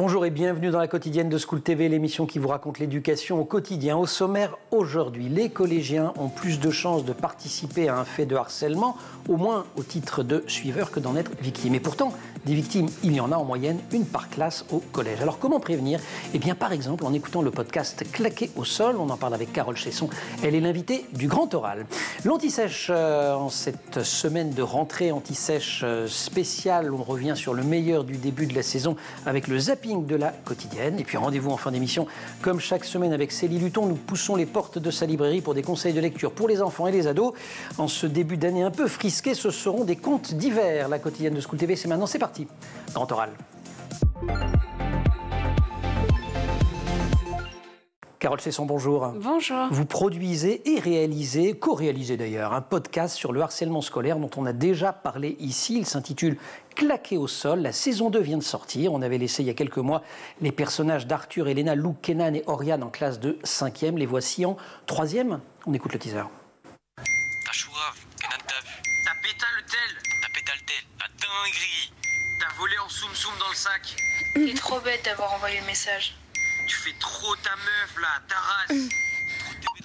Bonjour et bienvenue dans la quotidienne de School TV, l'émission qui vous raconte l'éducation au quotidien. Au sommaire aujourd'hui, les collégiens ont plus de chances de participer à un fait de harcèlement, au moins au titre de suiveur, que d'en être victime. Et pourtant, des victimes, il y en a en moyenne une par classe au collège. Alors comment prévenir ? Eh bien par exemple en écoutant le podcast Claqué au sol, on en parle avec Carole Chesson, elle est l'invitée du Grand Oral. L'anti-sèche en cette semaine de rentrée anti-sèche spéciale, on revient sur le meilleur du début de la saison avec le zapping de la quotidienne. Et puis rendez-vous en fin d'émission, comme chaque semaine avec Célie Luton, nous poussons les portes de sa librairie pour des conseils de lecture pour les enfants et les ados. En ce début d'année un peu frisqué, ce seront des contes d'hiver. La quotidienne de School TV, c'est maintenant, c'est parti. Grand Oral. Carole Chesson, bonjour. Bonjour. Vous produisez et réalisez, co-réalisez d'ailleurs, un podcast sur le harcèlement scolaire dont on a déjà parlé ici. Il s'intitule Claqué au sol. La saison 2 vient de sortir. On avait laissé il y a quelques mois les personnages d'Arthur, Elena, Lou, Kenan et Oriane en classe de 5e. Les voici en 3e. On écoute le teaser. T'as chouave, Kenan t'a vu. T'as péta le tel, la dinguerie. T'as volé en soum-soum dans le sac. T'es trop bête d'avoir envoyé le message. Tu fais trop ta meuf là, ta race.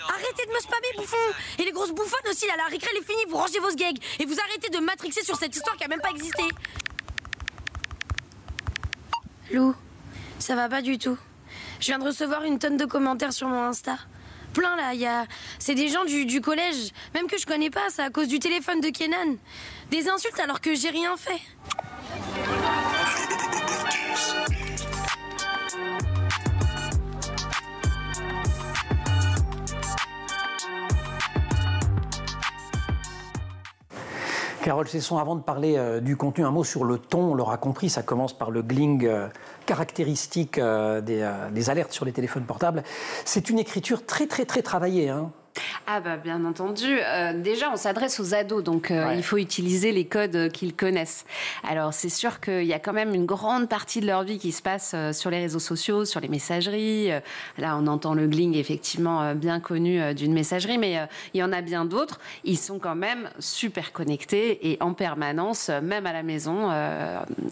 Arrêtez de me spammer, bouffon. Et les grosses bouffonnes aussi, là, la récré elle est finie, vous rangez vos sgags. Et vous arrêtez de matrixer sur cette histoire qui a même pas existé. Lou, ça va pas du tout. Je viens de recevoir une tonne de commentaires sur mon Insta. Plein là, c'est des gens du collège, même que je connais pas, c'est à cause du téléphone de Kenan. Des insultes alors que j'ai rien fait. Carole Chesson, avant de parler du contenu, un mot sur le ton. On l'aura compris, ça commence par le gling caractéristique des alertes sur les téléphones portables. C'est une écriture très travaillée, hein. Ah bah bien entendu. Déjà, on s'adresse aux ados, donc il faut utiliser les codes qu'ils connaissent. Alors c'est sûr qu'il y a quand même une grande partie de leur vie qui se passe sur les réseaux sociaux, sur les messageries. Là, on entend le gling effectivement bien connu d'une messagerie, mais il y en a bien d'autres. Ils sont quand même super connectés et en permanence, même à la maison,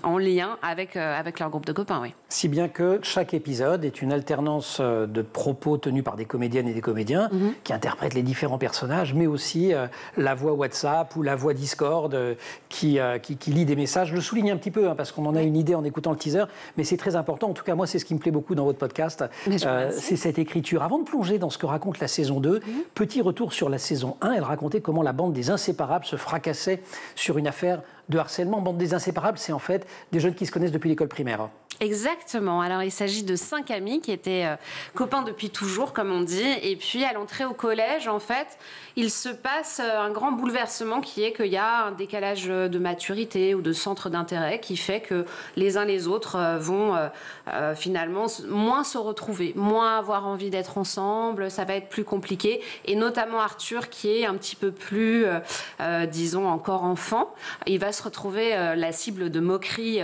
en lien avec leur groupe de copains. Oui. Si bien que chaque épisode est une alternance de propos tenus par des comédiennes et des comédiens qui interprètent les différents personnages, mais aussi la voix WhatsApp ou la voix Discord qui lit des messages. Je le souligne un petit peu, parce qu'on en a une idée en écoutant le teaser, mais c'est très important. En tout cas, moi, c'est ce qui me plaît beaucoup dans votre podcast. C'est cette écriture. Avant de plonger dans ce que raconte la saison 2, petit retour sur la saison 1. Elle racontait comment la bande des Inséparables se fracassait sur une affaire de harcèlement. Bande des Inséparables, c'est en fait des jeunes qui se connaissent depuis l'école primaire. Exactement. Alors, il s'agit de 5 amis qui étaient copains depuis toujours, comme on dit. Et puis, à l'entrée au collège, en fait, il se passe un grand bouleversement qui est qu'il y a un décalage de maturité ou de centre d'intérêt qui fait que les uns les autres vont finalement moins se retrouver, moins avoir envie d'être ensemble. Ça va être plus compliqué. Et notamment Arthur, qui est un petit peu plus, disons, encore enfant. Il va se retrouver la cible de moqueries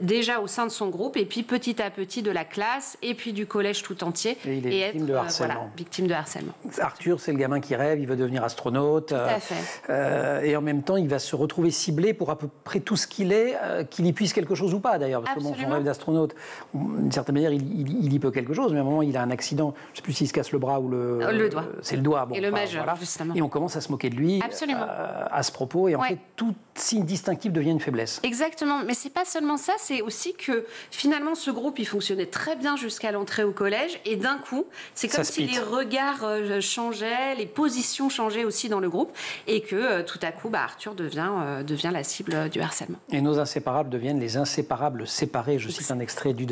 déjà au sein de son groupe. Et puis petit à petit de la classe et puis du collège tout entier. Et il est victime de harcèlement. Voilà, victime de harcèlement. Arthur, c'est le gamin qui rêve, il veut devenir astronaute. Tout à fait. Et en même temps, il va se retrouver ciblé pour à peu près tout ce qu'il est, qu'il y puisse quelque chose ou pas d'ailleurs. Parce Absolument. que son rêve d'astronaute, d'une certaine manière, il y peut quelque chose, mais à un moment, il a un accident. Je ne sais plus s'il se casse le bras ou le doigt. C'est le doigt. Bon, et le majeur, voilà. justement. Et on commence à se moquer de lui. Absolument. À ce propos. Et en fait, tout signe distinctif devient une faiblesse. Exactement. Mais c'est pas seulement ça, c'est aussi que finalement, ce groupe, il fonctionnait très bien jusqu'à l'entrée au collège. Et d'un coup, c'est comme si les regards changeaient, les positions changeaient aussi dans le groupe. Et que tout à coup, Arthur devient la cible du harcèlement. Et nos inséparables deviennent les inséparables séparés. Je cite un extrait du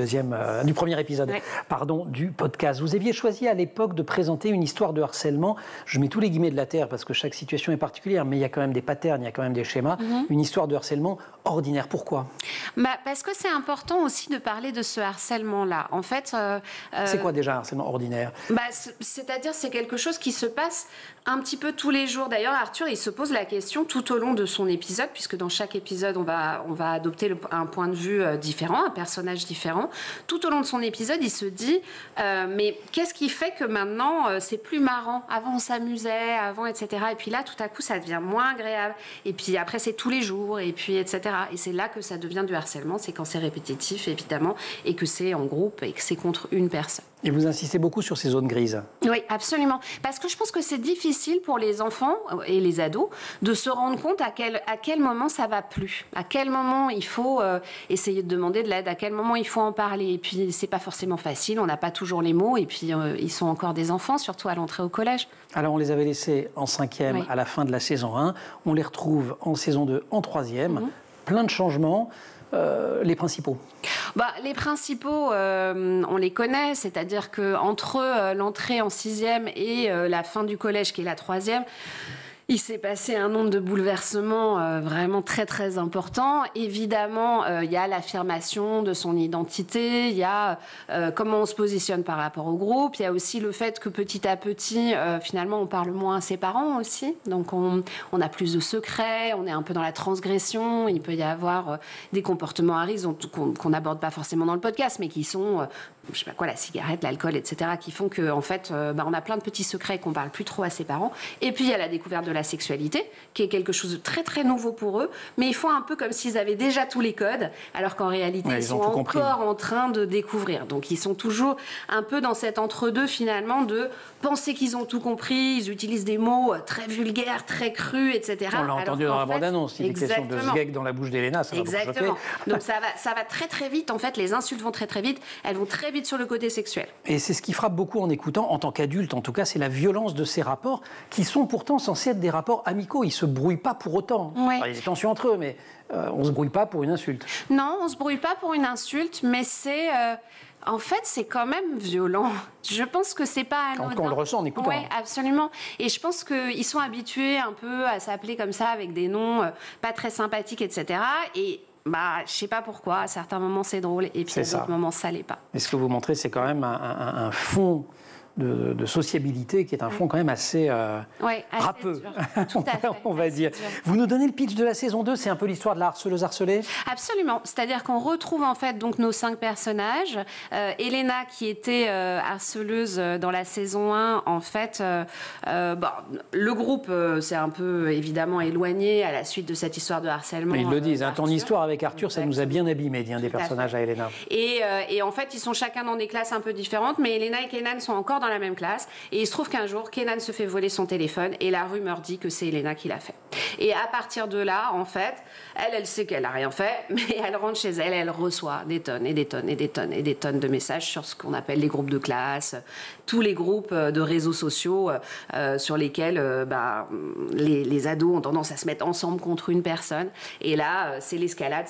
premier épisode du podcast. Vous aviez choisi à l'époque de présenter une histoire de harcèlement. Je mets tous les guillemets de la terre parce que chaque situation est particulière, mais il y a quand même des patterns, il y a quand même des schémas. Une histoire de harcèlement ordinaire. Pourquoi ? Parce que c'est important aussi de parler de ce harcèlement-là. En fait, c'est quoi déjà un harcèlement ordinaire ? C'est-à-dire c'est quelque chose qui se passe un petit peu tous les jours. D'ailleurs, Arthur, il se pose la question tout au long de son épisode, puisque dans chaque épisode, on va adopter un point de vue différent, un personnage différent. Tout au long de son épisode, il se dit mais qu'est-ce qui fait que maintenant, c'est plus marrant ? Avant, on s'amusait, etc. Et puis là, tout à coup, ça devient moins agréable. Et puis après, c'est tous les jours, et puis etc. Et c'est là que ça devient du harcèlement, c'est quand c'est répétitif, évidemment, et que c'est en groupe et que c'est contre une personne. Et vous insistez beaucoup sur ces zones grises. Oui, absolument. Parce que je pense que c'est difficile pour les enfants et les ados de se rendre compte à quel moment ça va plus, à quel moment il faut essayer de demander de l'aide, à quel moment il faut en parler. Et puis, c'est pas forcément facile, on n'a pas toujours les mots, et puis ils sont encore des enfants, surtout à l'entrée au collège. Alors, on les avait laissés en 5e à la fin de la saison 1. On les retrouve en saison 2 en 3e. Plein de changements. Les principaux. Les principaux, on les connaît, c'est-à-dire qu'entre l'entrée en 6e et la fin du collège, qui est la 3e, il s'est passé un nombre de bouleversements vraiment très très importants. Évidemment, il y a l'affirmation de son identité, il y a comment on se positionne par rapport au groupe, il y a aussi le fait que petit à petit, finalement, on parle moins à ses parents aussi. Donc on a plus de secrets, on est un peu dans la transgression, il peut y avoir des comportements à risque qu'on n'aborde pas forcément dans le podcast, mais qui sont... je sais pas quoi, la cigarette, l'alcool, etc., qui font qu'en fait, on a plein de petits secrets qu'on parle plus trop à ses parents. Et puis, il y a la découverte de la sexualité, qui est quelque chose de très, très nouveau pour eux. Mais ils font un peu comme s'ils avaient déjà tous les codes, alors qu'en réalité, ils sont encore en train de découvrir. Donc, ils sont toujours un peu dans cet entre-deux, finalement, de penser qu'ils ont tout compris. Ils utilisent des mots très vulgaires, très crus, etc. On l'a entendu dans la bande-annonce. Il est question de sgeg dans la bouche d'Elena, ça va beaucoup choquer. Exactement. Donc, ça va très, très vite. En fait, les insultes vont très, très vite. Elles vont très vite sur le côté sexuel. Et c'est ce qui frappe beaucoup en écoutant, en tant qu'adulte en tout cas, c'est la violence de ces rapports qui sont pourtant censés être des rapports amicaux. Ils ne se brouillent pas pour autant. Ouais. Alors, il y a des tensions entre eux, mais on ne se brouille pas pour une insulte. Non, on ne se brouille pas pour une insulte, mais c'est... En fait, c'est quand même violent. Je pense que c'est pas anodin. Quand on le ressent en écoutant. Oui, absolument. Et je pense qu'ils sont habitués un peu à s'appeler comme ça, avec des noms pas très sympathiques, etc. Et je sais pas pourquoi, à certains moments c'est drôle, et puis à d'autres moments ça l'est pas. Et ce que vous montrez, c'est quand même un fond de sociabilité qui est un fond quand même assez râpeux, on va dire. Vous nous donnez le pitch de la saison 2, c'est un peu l'histoire de la harceleuse harcelée ? Absolument, c'est-à-dire qu'on retrouve en fait donc nos 5 personnages. Elena qui était harceleuse dans la saison 1, en fait, le groupe s'est un peu évidemment éloigné à la suite de cette histoire de harcèlement. Mais ils le disent, ton histoire avec Arthur, ça nous a bien abîmé, dit un des personnages à Elena. Et en fait, ils sont chacun dans des classes un peu différentes, mais Elena et Kenan sont encore dans la même classe, et il se trouve qu'un jour Kenan se fait voler son téléphone et la rumeur dit que c'est Elena qui l'a fait. Et à partir de là, en fait, elle sait qu'elle n'a rien fait, mais elle rentre chez elle, elle reçoit des tonnes et des tonnes et des tonnes et des tonnes de messages sur ce qu'on appelle les groupes de classe, tous les groupes de réseaux sociaux sur lesquels les ados ont tendance à se mettre ensemble contre une personne. Et là, c'est l'escalade,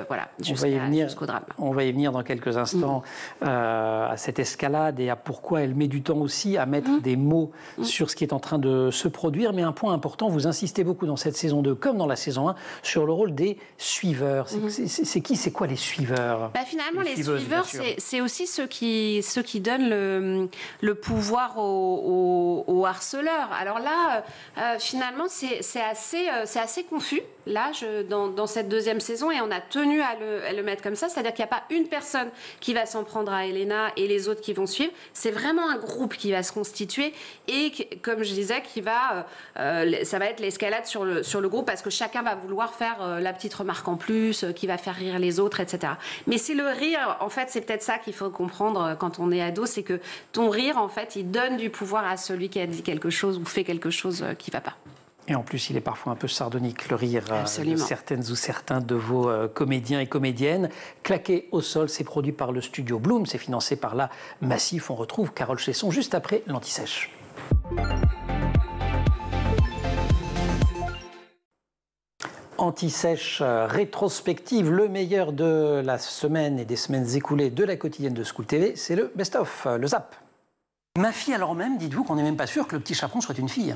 voilà, jusqu'au drame. On va y venir dans quelques instants à cette escalade et à pourquoi elle met du temps aussi à mettre des mots sur ce qui est en train de se produire. Mais un point important, vous insistez beaucoup dans cette saison 2, comme dans la saison 1, sur le rôle des suiveurs. C'est quoi les suiveurs ? Finalement, les suiveurs, c'est aussi ceux qui donnent le pouvoir aux harceleurs. Alors là, finalement, c'est assez confus. Là, dans cette deuxième saison, et on a tenu à le mettre comme ça, c'est-à-dire qu'il n'y a pas une personne qui va s'en prendre à Elena et les autres qui vont suivre. C'est vraiment un groupe qui va se constituer et, comme je disais, ça va être l'escalade sur le groupe, parce que chacun va vouloir faire la petite remarque en plus, qui va faire rire les autres, etc. Mais c'est le rire, en fait, c'est peut-être ça qu'il faut comprendre quand on est ado, c'est que ton rire, en fait, il donne du pouvoir à celui qui a dit quelque chose ou fait quelque chose qui ne va pas. Et en plus, il est parfois un peu sardonique, le rire de certaines ou certains de vos comédiens et comédiennes. Claqué au sol, c'est produit par le studio Bloom, c'est financé par la Massif. On retrouve Carole Chesson juste après l'Anti-Sèche. Anti-Sèche rétrospective, le meilleur de la semaine et des semaines écoulées de la quotidienne de School TV, c'est le best-of, le Zap. Ma fille, alors même, dites-vous qu'on n'est même pas sûr que le petit chaperon soit une fille.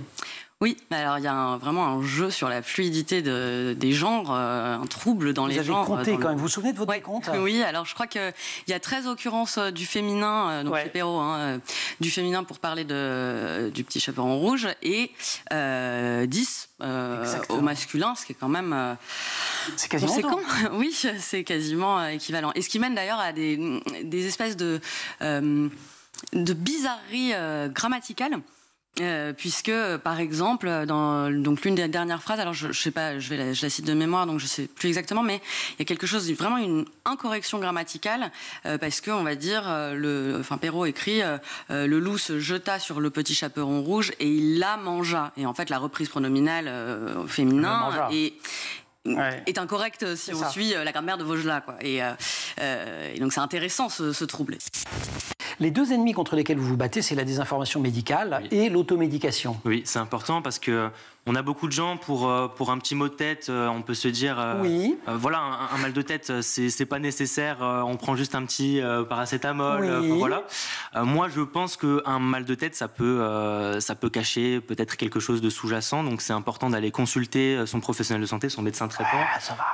Oui, alors il y a vraiment un jeu sur la fluidité des genres, un trouble dans les genres. Vous avez compté quand même, vous vous souvenez de votre compte ? Oui, alors je crois qu'il y a 13 occurrences du féminin, donc chez Perrault, du féminin pour parler du petit chaperon rouge, et 10 au masculin, ce qui est quand même... c'est quasiment conséquent. Oui, c'est quasiment équivalent. Et ce qui mène d'ailleurs à des espèces de bizarreries grammaticales. puisque, par exemple, dans donc l'une des dernières phrases, alors je sais pas, je la cite de mémoire, donc je sais plus exactement, mais il y a quelque chose, vraiment une incorrection grammaticale, parce que on va dire, Perrault écrit, le loup se jeta sur le petit chaperon rouge et il la mangea. Et en fait, la reprise pronominale au féminin est incorrecte si on suit la grammaire de Vaugelas, quoi. Et donc c'est intéressant ce trouble. Les deux ennemis contre lesquels vous vous battez, c'est la désinformation médicale et l'automédication. Oui, c'est important parce que on a beaucoup de gens pour un petit mot de tête, on peut se dire voilà, un mal de tête, c'est pas nécessaire, on prend juste un petit paracétamol. Voilà. Moi, je pense qu'un mal de tête, ça peut cacher peut-être quelque chose de sous-jacent, donc c'est important d'aller consulter son professionnel de santé, son médecin traitant. Ça va.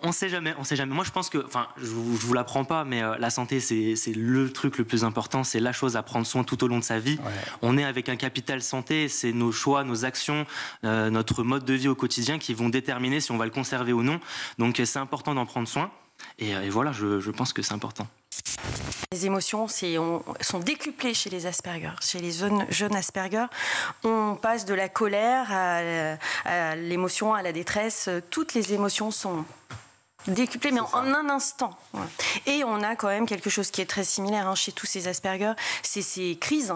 On sait jamais. Moi, je pense que, je vous l'apprends pas, mais la santé, c'est le truc le plus important, c'est la chose à prendre soin tout au long de sa vie. Ouais. On est avec un capital santé, c'est nos choix, nos actions, notre mode de vie au quotidien qui vont déterminer si on va le conserver ou non. Donc c'est important d'en prendre soin. Et voilà, je pense que c'est important. Les émotions sont décuplées chez les Asperger. Chez les jeunes Asperger, on passe de la colère à l'émotion, à la détresse. Toutes les émotions sont décuplées, mais en un instant. Et on a quand même quelque chose qui est très similaire chez tous ces Asperger, c'est ces crises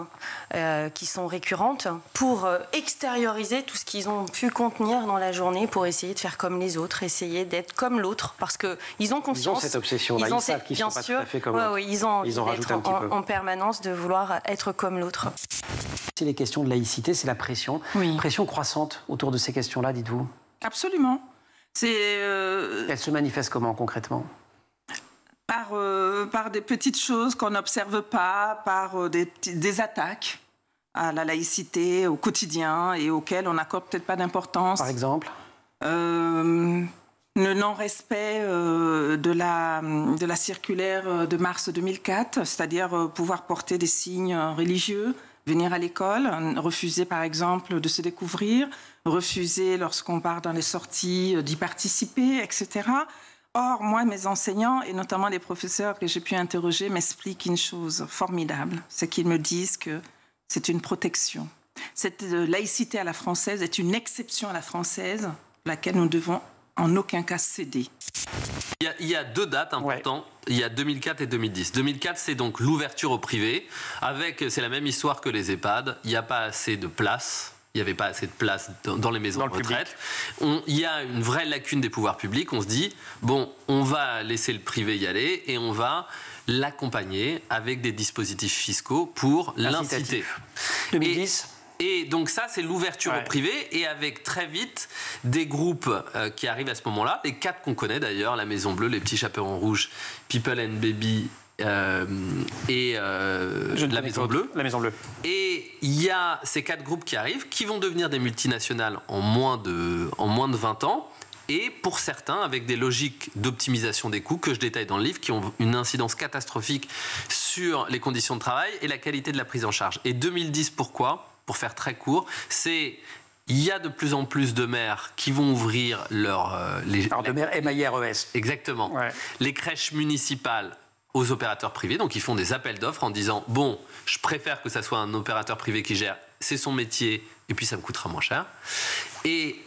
qui sont récurrentes pour extérioriser tout ce qu'ils ont pu contenir dans la journée pour essayer de faire comme les autres, essayer d'être comme l'autre, parce qu'ils ont conscience... Ils ont cette obsession-là, ils savent qu'ils ne sont pas tout à fait comme l'autre. Ils ont rajouté un petit peu. En permanence de vouloir être comme l'autre. C'est les questions de laïcité, c'est la pression. Pression croissante autour de ces questions-là, dites-vous? Absolument. Elle se manifeste comment concrètement? Par des petites choses qu'on n'observe pas, par des attaques à la laïcité au quotidien et auxquelles on n'accorde peut-être pas d'importance. Par exemple le non-respect de la circulaire de mars 2004, c'est-à-dire pouvoir porter des signes religieux, venir à l'école, refuser par exemple de se découvrir, refuser lorsqu'on part dans les sorties d'y participer, etc. Or, moi, mes enseignants, et notamment les professeurs que j'ai pu interroger, m'expliquent une chose formidable, c'est qu'ils me disent que c'est une protection. Cette laïcité à la française est une exception à la française, laquelle nous ne devons en aucun cas céder. Il y a deux dates importantes. Il y a 2004 et 2010. 2004, c'est donc l'ouverture au privé. C'est la même histoire que les EHPAD. Il n'y a pas assez de place. Il n'y avait pas assez de place dans les maisons de retraite. Il y a une vraie lacune des pouvoirs publics. On se dit, on va laisser le privé y aller et on va l'accompagner avec des dispositifs fiscaux pour l'inciter. 2010 Et donc ça, c'est l'ouverture au privé, et avec très vite des groupes qui arrivent à ce moment-là, les 4 qu'on connaît d'ailleurs, la Maison Bleue, les Petits Chaperons Rouges, People and Baby et la Maison Bleue. La Maison Bleue. Et il y a ces 4 groupes qui arrivent, qui vont devenir des multinationales en moins de 20 ans, et pour certains, avec des logiques d'optimisation des coûts que je détaille dans le livre, qui ont une incidence catastrophique sur les conditions de travail et la qualité de la prise en charge. Et 2010, pourquoi ? Pour faire très court, il y a de plus en plus de maires qui vont ouvrir de maires MAIRES. Exactement. Ouais. Les crèches municipales aux opérateurs privés. Donc, ils font des appels d'offres en disant, je préfère que ça soit un opérateur privé qui gère, c'est son métier, et puis ça me coûtera moins cher. Et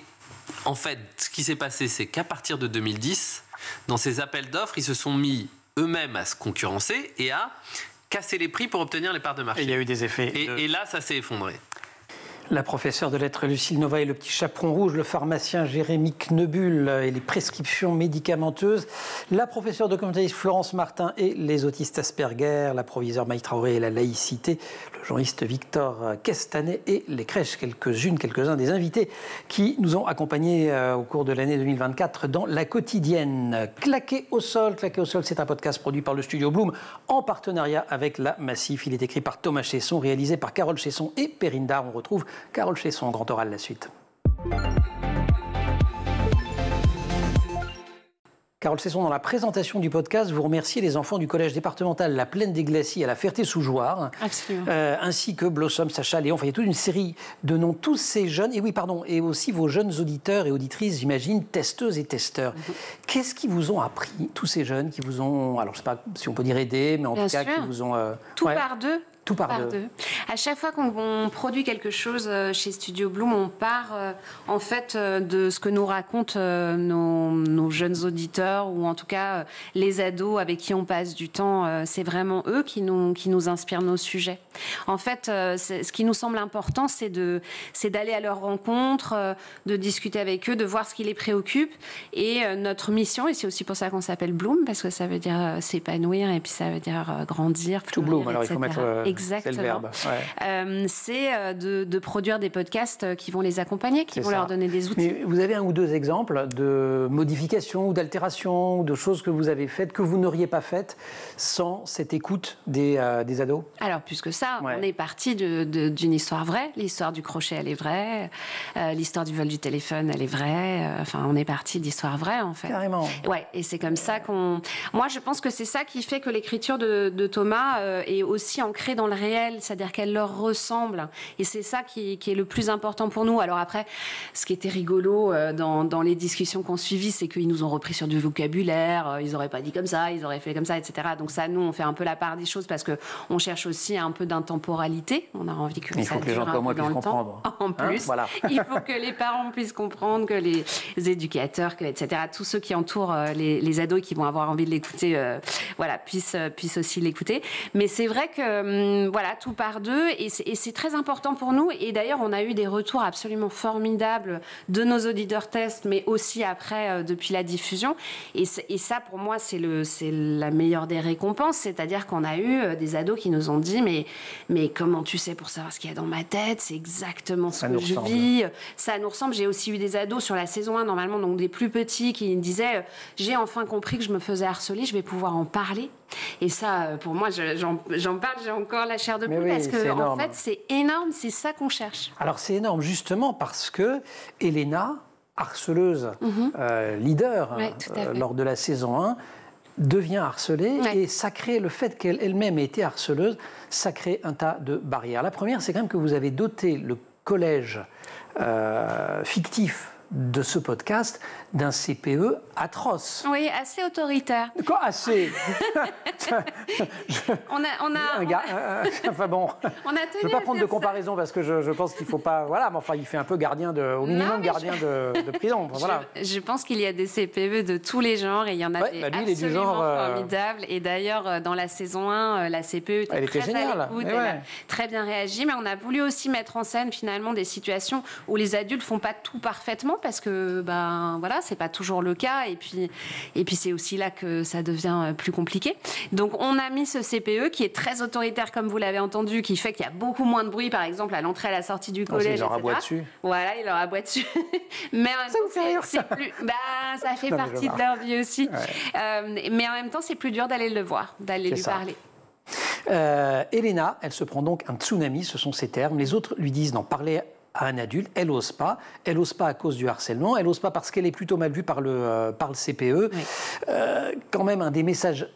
en fait, ce qui s'est passé, c'est qu'à partir de 2010, dans ces appels d'offres, ils se sont mis eux-mêmes à se concurrencer et à casser les prix pour obtenir les parts de marché. Et il y a eu des effets. Et là, ça s'est effondré. La professeure de lettres Lucille Nova et le petit chaperon rouge, le pharmacien Jérémy Knebul et les prescriptions médicamenteuses, la professeure de communauté Florence Martin et les autistes Asperger, la proviseure Maï Traoré et la laïcité, le journaliste Victor Castanet et les crèches, quelques-uns des invités qui nous ont accompagnés au cours de l'année 2024 dans La Quotidienne. Claqué au sol, c'est un podcast produit par le Studio Bloom en partenariat avec la Massif. Il est écrit par Thomas Chesson, réalisé par Carole Chesson et Perrine Dard. On retrouve Carole Chesson, grand oral, la suite. Carole Chesson, dans la présentation du podcast, vous remerciez les enfants du collège départemental La Plaine des Glacis à la Ferté-sous-Jouarre, ainsi que Blossom, Sacha, Léon. Enfin, il y a toute une série de noms. Tous ces jeunes, et aussi vos jeunes auditeurs et auditrices, j'imagine, testeuses et testeurs. Qu'est-ce qu'ils vous ont appris, tous ces jeunes qui vous ont, alors je ne sais pas si on peut dire aidé, mais en tout cas qui vous ont... Tout par deux. Tout par deux. À chaque fois qu'on produit quelque chose chez Studio Bloom, on part en fait de ce que nous racontent nos jeunes auditeurs ou en tout cas les ados avec qui on passe du temps. C'est vraiment eux qui nous inspirent nos sujets. En fait, ce qui nous semble important, c'est d'aller à leur rencontre, de discuter avec eux, de voir ce qui les préoccupe. Et notre mission, et c'est aussi pour ça qu'on s'appelle Bloom, parce que ça veut dire s'épanouir et puis ça veut dire grandir, tout Bloom, alors il faut mettre exactement. C'est le verbe. Ouais. C'est de produire des podcasts qui vont les accompagner, qui vont leur donner des outils. Mais vous avez un ou deux exemples de modifications ou d'altérations ou de choses que vous avez faites, que vous n'auriez pas faites sans cette écoute des ados? Alors, plus que ça, on est parti d'une histoire vraie. L'histoire du crochet, elle est vraie. L'histoire du vol du téléphone, elle est vraie. Enfin, on est parti d'histoires vraies, en fait. Carrément. Ouais, et c'est comme ça qu'on... Moi, je pense que c'est ça qui fait que l'écriture de Thomas est aussi ancrée dans le réel, c'est-à-dire qu'elle leur ressemble. Et c'est ça qui est le plus important pour nous. Alors après, ce qui était rigolo dans les discussions qu'on suivit, c'est qu'ils nous ont repris sur du vocabulaire, ils n'auraient pas dit comme ça, ils auraient fait comme ça, etc. Donc ça, nous, on fait un peu la part des choses parce qu'on cherche aussi un peu d'intemporalité. On a envie que ça dure un peu dans le temps. En plus, voilà. Il faut que les parents puissent comprendre, que les éducateurs, etc., tous ceux qui entourent les ados et qui vont avoir envie de l'écouter, puissent aussi l'écouter. Mais c'est vrai que, tout par deux, et c'est très important pour nous. Et d'ailleurs, on a eu des retours absolument formidables de nos auditeurs tests, mais aussi après, depuis la diffusion. Et ça, pour moi, c'est la meilleure des récompenses. C'est-à-dire qu'on a eu des ados qui nous ont dit mais comment tu sais pour savoir ce qu'il y a dans ma tête? C'est exactement ce que je vis. Ça nous ressemble. J'ai aussi eu des ados sur la saison 1, normalement, donc des plus petits, qui me disaient j'ai enfin compris que je me faisais harceler, je vais pouvoir en parler. Et ça, pour moi, j'en parle, j'ai encore la chair de poule, parce que en fait, c'est énorme, c'est ça qu'on cherche. Alors c'est énorme justement parce que Elena, harceleuse, leader lors de la saison 1, devient harcelée et ça crée le fait qu'elle-même ait été harceleuse, ça crée un tas de barrières. La première, c'est quand même que vous avez doté le collège fictif de ce podcast d'un CPE atroce. Oui, assez autoritaire. Quoi, assez? Enfin bon, je ne veux pas prendre de comparaison parce que je pense qu'il ne faut pas... Voilà, mais enfin, il fait un peu gardien au minimum gardien de prison. Enfin, voilà. Je pense qu'il y a des CPE de tous les genres et il y en a des absolument formidables. Et d'ailleurs, dans la saison 1, la CPE était très à l'écoute, elle a très bien réagi, mais on a voulu aussi mettre en scène finalement des situations où les adultes ne font pas tout parfaitement parce que, c'est pas toujours le cas et puis c'est aussi là que ça devient plus compliqué. Donc on a mis ce CPE qui est très autoritaire comme vous l'avez entendu, qui fait qu'il y a beaucoup moins de bruit par exemple à l'entrée à la sortie du collège, il leur aboie dessus. Voilà, il leur aboie dessus. Mais en même temps, c'est plus... ça fait partie de leur vie aussi. Mais en même temps, c'est plus dur d'aller le voir, d'aller lui parler. Elena, elle se prend donc un tsunami, ce sont ses termes. Les autres lui disent d'en parler à un adulte, elle n'ose pas. Elle n'ose pas à cause du harcèlement, elle n'ose pas parce qu'elle est plutôt mal vue par le CPE. Oui. Quand même, un des messages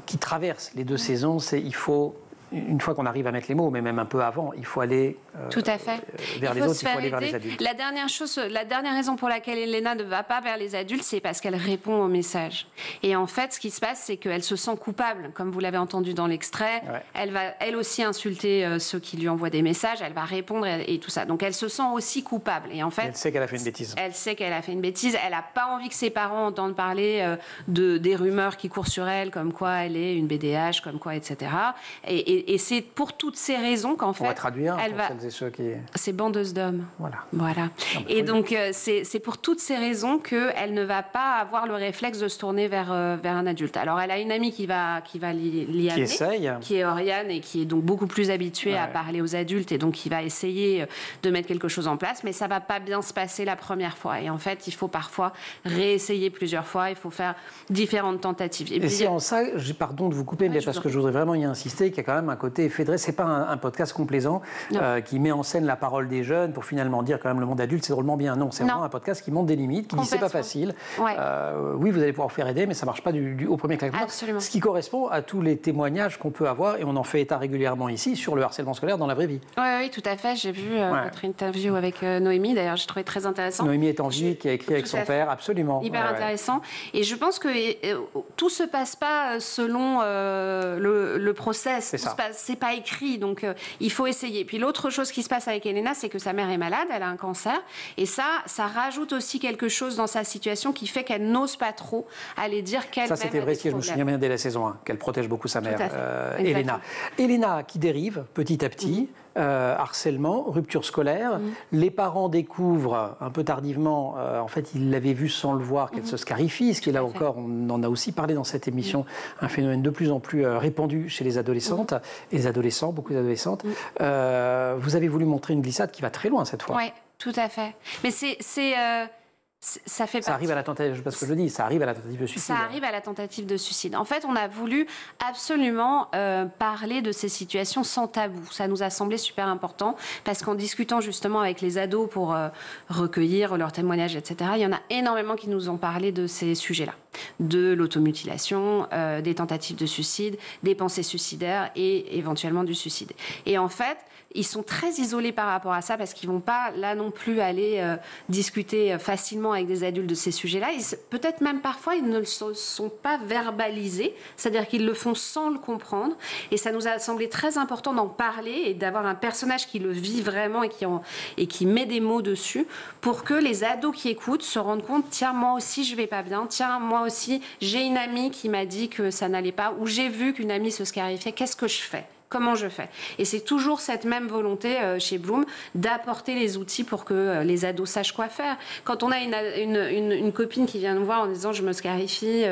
qui traverse les deux saisons, c'est il faut... Une fois qu'on arrive à mettre les mots, mais même un peu avant, il faut aller tout à fait. Vers les autres, il faut aller vers les adultes. La dernière raison pour laquelle Elena ne va pas vers les adultes, c'est parce qu'elle répond au message. Et en fait, ce qui se passe, c'est qu'elle se sent coupable, comme vous l'avez entendu dans l'extrait. Ouais. Elle va, elle aussi, insulter ceux qui lui envoient des messages. Elle va répondre et tout ça. Donc, elle se sent aussi coupable. Et en fait, elle sait qu'elle a fait une bêtise. Elle sait qu'elle a fait une bêtise. Elle n'a pas envie que ses parents entendent parler des rumeurs qui courent sur elle, comme quoi elle est une BDH, comme quoi, etc. Et c'est pour toutes ces raisons qu'en fait... On va traduire pour celles et ceux qui... C'est bandeuse d'hommes. Voilà. Et donc, c'est pour toutes ces raisons qu'elle ne va pas avoir le réflexe de se tourner vers un adulte. Alors, elle a une amie qui va l'y amener. Qui est Oriane et qui est donc beaucoup plus habituée à parler aux adultes et donc qui va essayer de mettre quelque chose en place. Mais ça ne va pas bien se passer la première fois. Et en fait, il faut parfois réessayer plusieurs fois. Il faut faire différentes tentatives. Et puis, c'est en ça, pardon de vous couper, mais parce que je voudrais vraiment y insister, qu'il y a quand même un côté fédéré. C'est pas un podcast complaisant qui met en scène la parole des jeunes pour finalement dire quand même le monde adulte c'est drôlement bien. Non, c'est vraiment un podcast qui montre des limites, qui dit c'est pas facile. Oui, vous allez pouvoir vous faire aider, mais ça marche pas au premier claquement. Absolument. Ce qui correspond à tous les témoignages qu'on peut avoir et on en fait état régulièrement ici sur le harcèlement scolaire dans la vraie vie. Oui, tout à fait. J'ai vu votre interview avec Noémie. D'ailleurs, j'ai trouvé très intéressant. Noémie est en vie, qui a écrit avec son père, absolument. Hyper intéressant. Et je pense que tout se passe pas selon le process. Tout se c'est pas écrit, donc il faut essayer. Puis l'autre chose qui se passe avec Elena, c'est que sa mère est malade, elle a un cancer, et ça rajoute aussi quelque chose dans sa situation qui fait qu'elle n'ose pas trop aller dire qu'elle-même. Ça, c'était vrai, si je me souviens bien dès la saison 1, qu'elle protège beaucoup sa mère, Elena. Elena qui dérive petit à petit. Harcèlement, rupture scolaire. Les parents découvrent un peu tardivement, en fait, ils l'avaient vu sans le voir, qu'elle se scarifie, ce qui est là encore, on en a aussi parlé dans cette émission, un phénomène de plus en plus répandu chez les adolescentes et les adolescents, beaucoup d'adolescentes. Vous avez voulu montrer une glissade qui va très loin cette fois. Oui, tout à fait. Mais ça arrive à la tentative, parce que je le dis, ça arrive à la tentative de suicide. Ça arrive à la tentative de suicide. En fait, on a voulu absolument parler de ces situations sans tabou. Ça nous a semblé super important parce qu'en discutant justement avec les ados pour recueillir leurs témoignages, etc., il y en a énormément qui nous ont parlé de ces sujets-là. De l'automutilation, des tentatives de suicide, des pensées suicidaires et éventuellement du suicide. Et en fait, ils sont très isolés par rapport à ça parce qu'ils ne vont pas là non plus aller discuter facilement avec des adultes de ces sujets-là. Peut-être même parfois, ils ne le sont pas verbalisés, c'est-à-dire qu'ils le font sans le comprendre. Et ça nous a semblé très important d'en parler et d'avoir un personnage qui le vit vraiment et qui met des mots dessus pour que les ados qui écoutent se rendent compte, tiens, moi aussi, je ne vais pas bien. Tiens, moi aussi, j'ai une amie qui m'a dit que ça n'allait pas ou j'ai vu qu'une amie se scarifiait. Qu'est-ce que je fais ? Comment je fais ? Et c'est toujours cette même volonté chez Bloom d'apporter les outils pour que les ados sachent quoi faire. Quand on a une copine qui vient nous voir en disant « je me scarifie,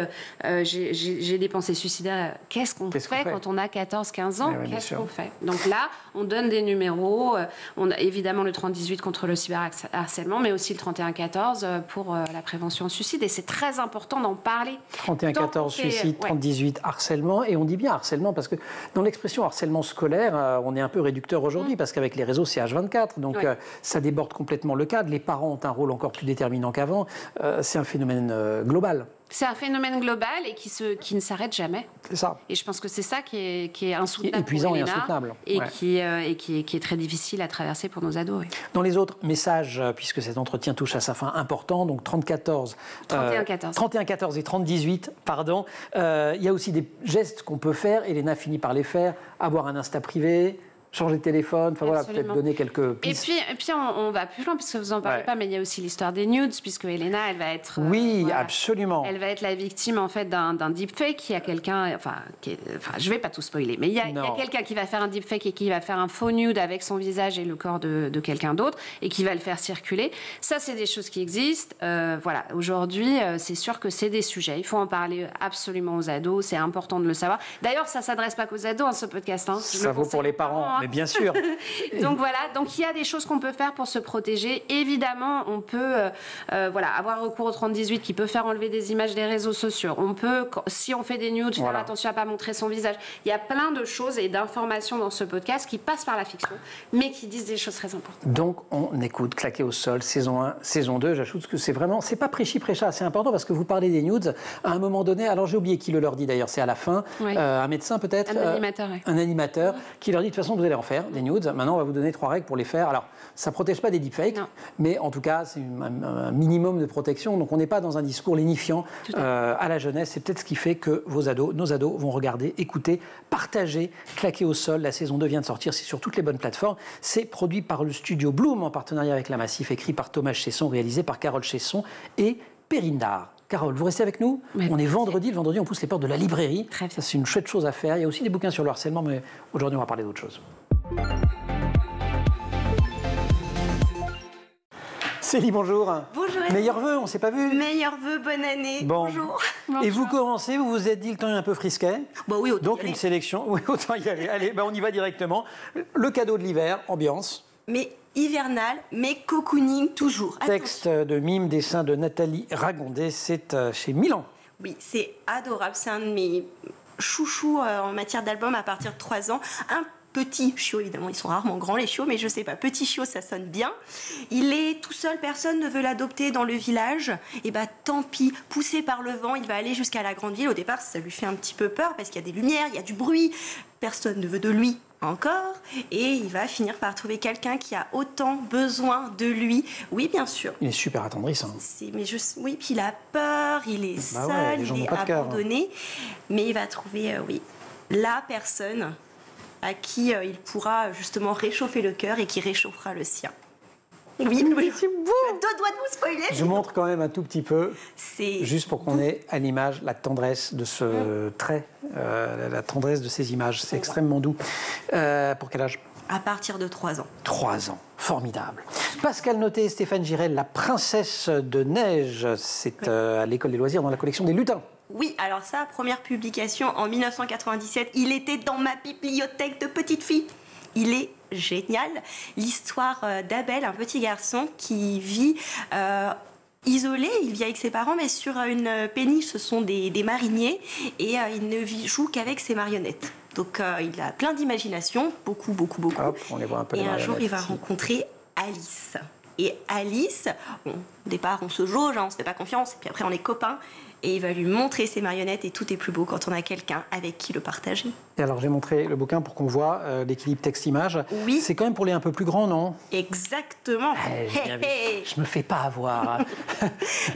j'ai des pensées suicidaires », qu'est-ce qu'on fait quand on a 14-15 ans ? Qu'est-ce qu'on fait ? Donc là, on donne des numéros. On a évidemment le 3018 contre le cyberharcèlement, mais aussi le 3114 pour la prévention du suicide. Et c'est très important d'en parler. 3114 suicide, 3018 harcèlement. Et on dit bien harcèlement parce que dans l'expression harcèlement scolaire, on est un peu réducteur aujourd'hui parce qu'avec les réseaux, c'est H24. Donc ça déborde complètement le cadre. Les parents ont un rôle encore plus déterminant qu'avant. C'est un phénomène global. C'est un phénomène global et qui ne s'arrête jamais. C'est ça. Et je pense que c'est ça qui est insoutenable, épuisant pour Elena, et insoutenable. Et qui est très difficile à traverser pour nos ados. Oui. Dans les autres messages, puisque cet entretien touche à sa fin, important, donc 3114 et 3018, pardon, il y a aussi des gestes qu'on peut faire. Elena finit par les faire. Avoir un Insta privé, changer de téléphone, enfin voilà, peut-être donner quelques pistes. Et puis on va plus loin, puisque vous n'en parlez pas, mais il y a aussi l'histoire des nudes, puisque Elena, elle va être... absolument. Elle va être la victime, en fait, d'un deepfake. Qui a quelqu'un... je vais pas tout spoiler, mais il y a quelqu'un qui va faire un deepfake et qui va faire un faux nude avec son visage et le corps de quelqu'un d'autre, et qui va le faire circuler. Ça, c'est des choses qui existent. Voilà, aujourd'hui, c'est sûr que c'est des sujets. Il faut en parler absolument aux ados, c'est important de le savoir. D'ailleurs, ça ne s'adresse pas qu'aux ados, ce podcast. Ça vaut pour les parents. Mais bien sûr. Donc voilà, donc il y a des choses qu'on peut faire pour se protéger. Évidemment, on peut avoir recours au 3018 qui peut faire enlever des images des réseaux sociaux. On peut, si on fait des nudes, faire attention à ne pas montrer son visage. Il y a plein de choses et d'informations dans ce podcast qui passent par la fiction, mais qui disent des choses très importantes. Donc on écoute Claqué au sol, saison 1, saison 2. J'ajoute que c'est pas prêchi-prêcha, c'est important parce que vous parlez des nudes à un moment donné. Alors j'ai oublié qui le leur dit d'ailleurs, c'est à la fin. Un médecin peut-être. Un animateur qui leur dit de toute façon vous allez en faire des nudes. Maintenant, on va vous donner 3 règles pour les faire. Alors, ça ne protège pas des deepfakes, mais en tout cas, c'est un minimum de protection. Donc, on n'est pas dans un discours lénifiant à la jeunesse. C'est peut-être ce qui fait que nos ados, vont regarder, écouter, partager, Claquer au sol. La saison 2 vient de sortir. C'est sur toutes les bonnes plateformes. C'est produit par le studio Bloom en partenariat avec La Massif, écrit par Thomas Chesson, réalisé par Carole Chesson et Perrine Dard. Carole, vous restez avec nous ? On est vendredi. Le vendredi, on pousse les portes de la librairie. Ça, c'est une chouette chose à faire. Il y a aussi des bouquins sur le harcèlement, mais aujourd'hui, on va parler d'autre chose. Célie, bonjour. Bonjour. Meilleurs vœux, on ne s'est pas vu. Meilleurs vœux, bonne année. Bonjour. Et vous commencez, vous vous êtes dit le temps est un peu frisquet. Oui, autant donc une sélection. Oui, autant y aller. Allez, on y va directement. Le cadeau de l'hiver, ambiance. Mais hivernal, mais cocooning toujours. Texte de mime, dessin de Nathalie Ragondet, c'est chez Milan. Oui, c'est adorable. C'est un de mes chouchous en matière d'album à partir de 3 ans. Un petit chiot, évidemment, ils sont rarement grands les chiots, mais je sais pas, petit chiot, ça sonne bien. Il est tout seul, personne ne veut l'adopter dans le village. Et tant pis, poussé par le vent, il va aller jusqu'à la grande ville. Au départ, ça lui fait un petit peu peur parce qu'il y a des lumières, il y a du bruit. Personne ne veut de lui encore. Et il va finir par trouver quelqu'un qui a autant besoin de lui. Oui, bien sûr. Il est super attendrissant. Oui, puis il a peur, il est seul, il est abandonné. Mais il va trouver, la personne à qui il pourra justement réchauffer le cœur et qui réchauffera le sien. Oui, c'est beau. Je deux doigts de vous spoiler. Je montre quand même un tout petit peu, juste pour qu'on ait à l'image la tendresse de ce trait, la tendresse de ces images. C'est extrêmement doux. Pour quel âge ? À partir de 3 ans. 3 ans, formidable. Pascal Noté et Stéphane Girel, La princesse de neige, c'est à l'École des loisirs dans la collection des lutins. Oui, alors ça, première publication en 1997, il était dans ma bibliothèque de petite fille. Il est génial. L'histoire d'Abel, un petit garçon qui vit isolé, il vit avec ses parents, mais sur une péniche, ce sont des mariniers, et il ne joue qu'avec ses marionnettes. Donc il a plein d'imagination, beaucoup. Hop, on les voit un peu. Et un jour, il va rencontrer Alice. Et Alice, bon, au départ, on se jauge, on ne se fait pas confiance, et puis après, on est copains. Et il va lui montrer ses marionnettes, et tout est plus beau quand on a quelqu'un avec qui le partager. Et alors, j'ai montré le bouquin pour qu'on voit l'équilibre texte-image. Oui. C'est quand même pour les un peu plus grands, non ? Exactement. Je me fais pas avoir.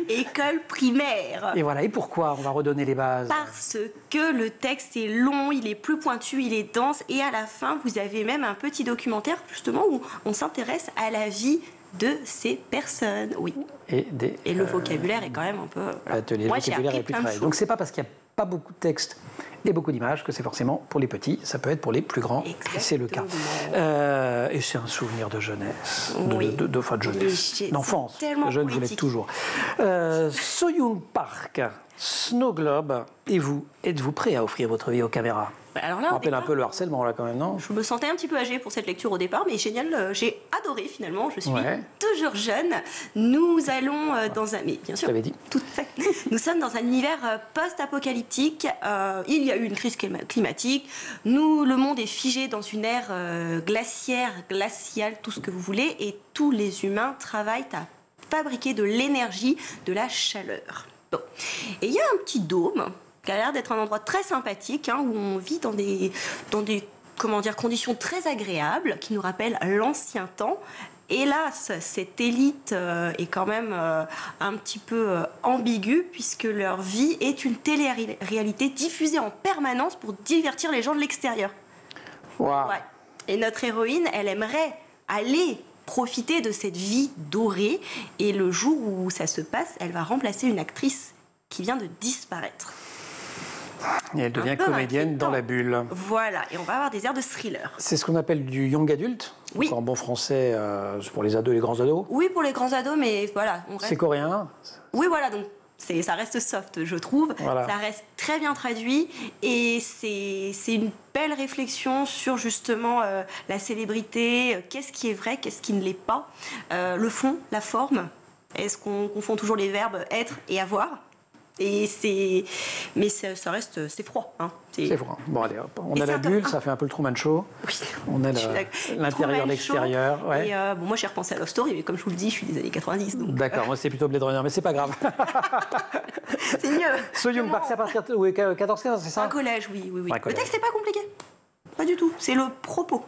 École primaire. Et voilà. Et pourquoi ? On va redonner les bases. Parce que le texte est long, il est plus pointu, il est dense, et à la fin, vous avez même un petit documentaire, justement, où on s'intéresse à la vie de ces personnes, oui. Et le vocabulaire est quand même un peu... Le vocabulaire est plus travaillé. Donc c'est pas parce qu'il n'y a pas beaucoup de texte et beaucoup d'images que c'est forcément pour les petits, ça peut être pour les plus grands, et c'est le cas. Et c'est un souvenir de jeunesse, d'enfance, de jeune, vous l'êtes toujours. So-Young Park, Snow Globe, et vous, êtes-vous prêt à offrir votre vie aux caméras ? Alors là, on rappelle un peu le harcèlement là quand même, non ? Je me sentais un petit peu âgée pour cette lecture au départ, mais génial, j'ai adoré finalement, je suis toujours jeune. Nous allons dans un... Mais bien sûr, tout à fait. Nous sommes dans un univers post-apocalyptique, il y a eu une crise climatique, le monde est figé dans une ère glaciale, tout ce que vous voulez, et tous les humains travaillent à fabriquer de l'énergie, de la chaleur. Bon. Et il y a un petit dôme qui a l'air d'être un endroit très sympathique, où on vit dans des conditions très agréables, qui nous rappellent l'ancien temps. Hélas, cette élite est quand même un petit peu ambiguë, puisque leur vie est une télé-réalité diffusée en permanence pour divertir les gens de l'extérieur. Wow. Ouais. Et notre héroïne, elle aimerait aller profiter de cette vie dorée, et le jour où ça se passe, elle va remplacer une actrice qui vient de disparaître. Et elle devient comédienne dans la bulle. Voilà, et on va avoir des airs de thriller. C'est ce qu'on appelle du young adulte. Oui. En bon français, pour les ados, les grands ados. Oui, pour les grands ados, mais voilà. C'est coréen. Oui, voilà, donc ça reste soft, je trouve. Voilà. Ça reste très bien traduit, et c'est une belle réflexion sur justement la célébrité, qu'est-ce qui est vrai, qu'est-ce qui ne l'est pas, le fond, la forme. Est-ce qu'on confond toujours les verbes être et avoir ? Mais ça reste, c'est froid. C'est froid. Bon, allez, hop. On a la bulle, ça fait un peu le Truman Show. Oui. On a l'intérieur, l'extérieur. Ouais. Et moi, j'ai repensé à Love Story, mais comme je vous le dis, je suis des années 90. D'accord, moi, c'est plutôt Blade Runner, mais c'est pas grave. C'est mieux. So-Young Park, c'est à partir de 14-15, c'est ça ? Un collège, oui. Le texte n'est pas compliqué. Pas du tout. C'est le propos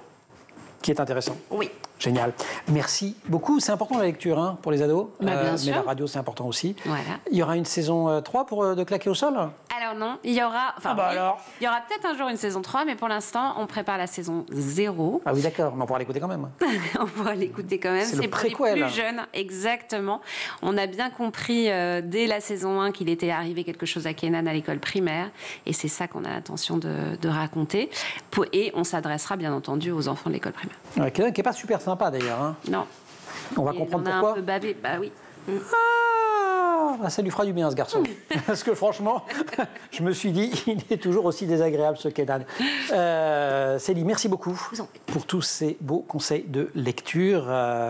qui est intéressant. Oui. Génial. Merci beaucoup. C'est important la lecture pour les ados. Bien sûr. Mais la radio, c'est important aussi. Voilà. Il y aura une saison 3 pour de claquer au sol ? Alors non, il y aura... alors. Il y aura peut-être un jour une saison 3, mais pour l'instant, on prépare la saison 0. Ah oui, d'accord. Mais on pourra l'écouter quand même. On pourra l'écouter quand même. C'est le préquel. Pour les plus jeunes, exactement. On a bien compris dès la saison 1 qu'il était arrivé quelque chose à Kenan à l'école primaire. Et c'est ça qu'on a l'intention de raconter. Et on s'adressera bien entendu aux enfants de l'école primaire. Ouais, Kenan qui n'est pas super sympa d'ailleurs. Non. On va comprendre pourquoi. On a un peu bavé, bah oui. Ça lui fera du bien, ce garçon. Parce que franchement, je me suis dit, il est toujours aussi désagréable, ce Kenan. Célie, merci beaucoup pour tous ces beaux conseils de lecture.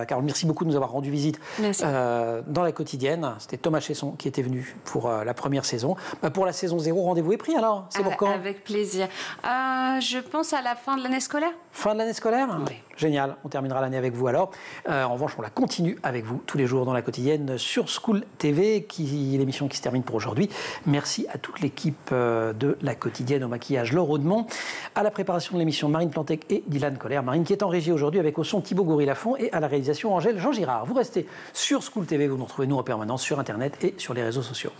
Carole, merci beaucoup de nous avoir rendu visite dans la quotidienne. C'était Thomas Chesson qui était venu pour la première saison. Pour la saison 0, rendez-vous est pris alors. C'est pour quand ? Avec plaisir. Je pense à la fin de l'année scolaire. Fin de l'année scolaire ? Oui. Génial, on terminera l'année avec vous alors. En revanche, on la continue avec vous tous les jours dans la quotidienne sur School TV, l'émission qui se termine pour aujourd'hui. Merci à toute l'équipe de la quotidienne, au maquillage Laure Audemont, à la préparation de l'émission Marine Plantec et Dylan Colère. Marine qui est en régie aujourd'hui avec au son Thibaut Goury-Lafont et à la réalisation Angèle Jean Girard. Vous restez sur School TV, vous nous retrouvez nous en permanence sur Internet et sur les réseaux sociaux.